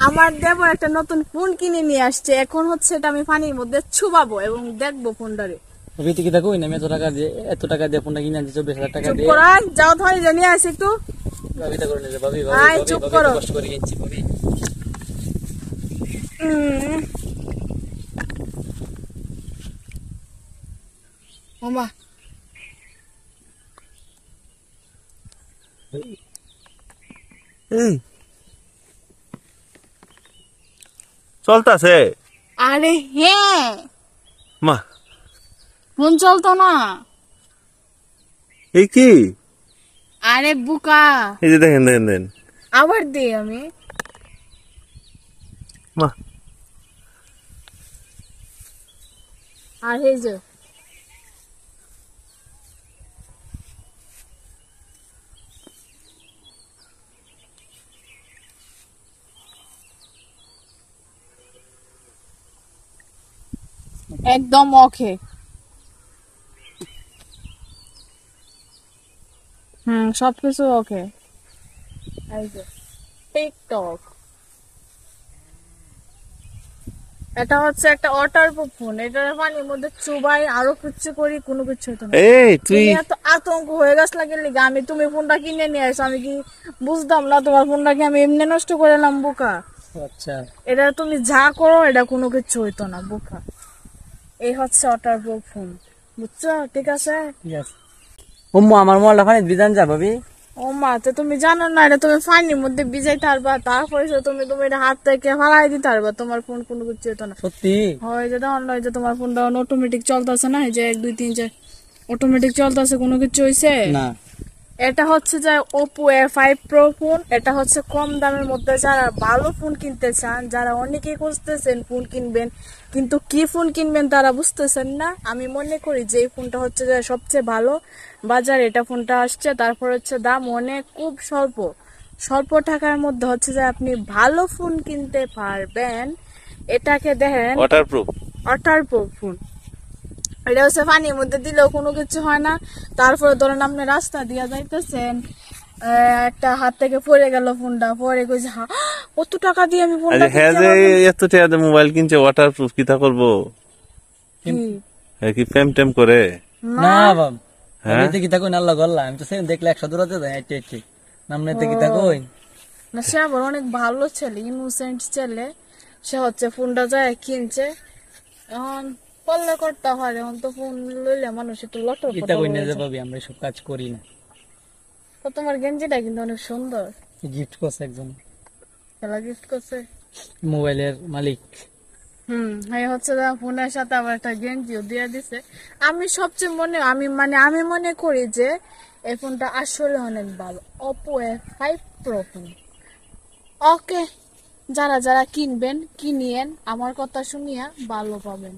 আমার দেব একটা নতুন ফোন কিনে নিয়ে আসছে, এখন হচ্ছে এটা আমি পানির মধ্যে ছুবাবো এবং দেখবো ফোনটারে। কি দেখো না, আমি এত টাকা দিয়ে ফোনটা কিনে আনছি, 24,000 টাকা দিয়ে। যাও ধরে জানিয়ে আসি একটু ভাবি তা করে নিয়ে ভাবি চুপ করো। কষ্ট করে কিনছি ভাবি। ওমা চলতেছে? আরে হ্যাঁ, মা ফোন চলতো না। এই কি? আরে বুকা, এই যে দেখেন দেখেন দেখেন, আবার দিই আমি। মা আর এই যে একদম ওকে। সবকিছু ওকে। এই যে টিকটক, এটা হচ্ছে একটা ওয়াটার প্রুফ ফোন। এটা পানির মধ্যে চুবাই আরো কিছু করি, কোনো কিছু হতো না। এই তুই এত আতঙ্ক হয়ে গেছ লাগে লিগা আমি, তুমি ফোনটা কিনে নিয়ে আসো, আমি কি বুঝতাম না তোমার ফোনটাকে আমি এমনি নষ্ট করে এলাম বোকা। আচ্ছা এটা তুমি যা করো এটা কোনো কিছু হইতো না বোকা। এই হচ্ছে ওয়াটার প্রুফ ফোন, বুঝছো? ঠিক আছে ঠিক আছে। আমার মোবাইলটা পানি বিধান যা ভাবি। ও মা, তো তুমি জানো না এটা তুমি পানির মধ্যে ভিজাই থাকবা, তারপরে তুমি তুমি এটা হাত থেকে ফালাই দিতে পারবা, তোমার ফোন কোনো কিছু হতো না। সত্যি? হয় যে তখন নয় যে তোমার ফোনটা অটোমেটিক চলতেছে না, এই যে 1 2 3 4 অটোমেটিক চলতেছে, কোনো কিছু হইছে না। এটা হচ্ছে যে Oppo A5 Pro ফোন। এটা হচ্ছে কম দামের মধ্যে, যারা ভালো ফোন কিনতে চান, যারা অনেকেই খুঁজতেছেন ফোন কিনবেন কিন্তু কি ফোন কিনবেন তারা বুঝতেছেন না, আমি মনে করি যে এই ফোনটা হচ্ছে যে সবচেয়ে ভালো বাজার এটা ফোনটা আসছে। তারপর হচ্ছে দাম অনেক খুব স্বল্প, স্বল্প টাকার মধ্যে হচ্ছে যে আপনি ভালো ফোন কিনতে পারবেন। এটাকে দেখেন ওয়াটারপ্রুফ। Waterproof phone. এটা হচ্ছে পানির মধ্যে দিলেও কোনো কিছু হয় না। তারপরে ধরেন আপনি রাস্তা দিয়ে যাইতেছেন, একটা হাত থেকে পড়ে গেল ফোনটা, পরে কইছে কত টাকা দিয়ে আমি ফোনটা হ্যাঁ যে এত টাকা দিয়ে মোবাইল কিনছে, ওয়াটারপ্রুফ কি তা করবো? কি প্রেম টেম করে? না বাবা, আমি তো কি তা কই না, আল্লাহ গল্লা, আমি তো সেম দেখলে 100 দূরতে যাই আইতে আইতে, নামনে তো কি তা কই না। সে আবার অনেক ভালো ছেলে, ইনোসেন্ট ছেলে, সে হচ্ছে ফোনটা যায় কিনছে। এখন পল্লে করতে পারে, এখন তো ফোন লইলে মানুষ একটু লটর কি তা কই না যে ভাবি, আমরা সব কাজ করি না। তো তোমার গেঞ্জিটা কিন্তু অনেক সুন্দর, গিফট করছে একজন, খেলা গিফট করছে মোবাইলের মালিক। এই হচ্ছে ফোনের সাথে আবার একটা গেঞ্জিও দিয়ে দিছে। আমি সবচেয়ে আমি মনে করি যে এই ফোনটা আসলে অনেক ভালো, Oppo A5 Pro ফোন। ওকে, যারা যারা কিনবেন কিনিয়েন, আমার কথা শুনিয়া ভালো পাবেন।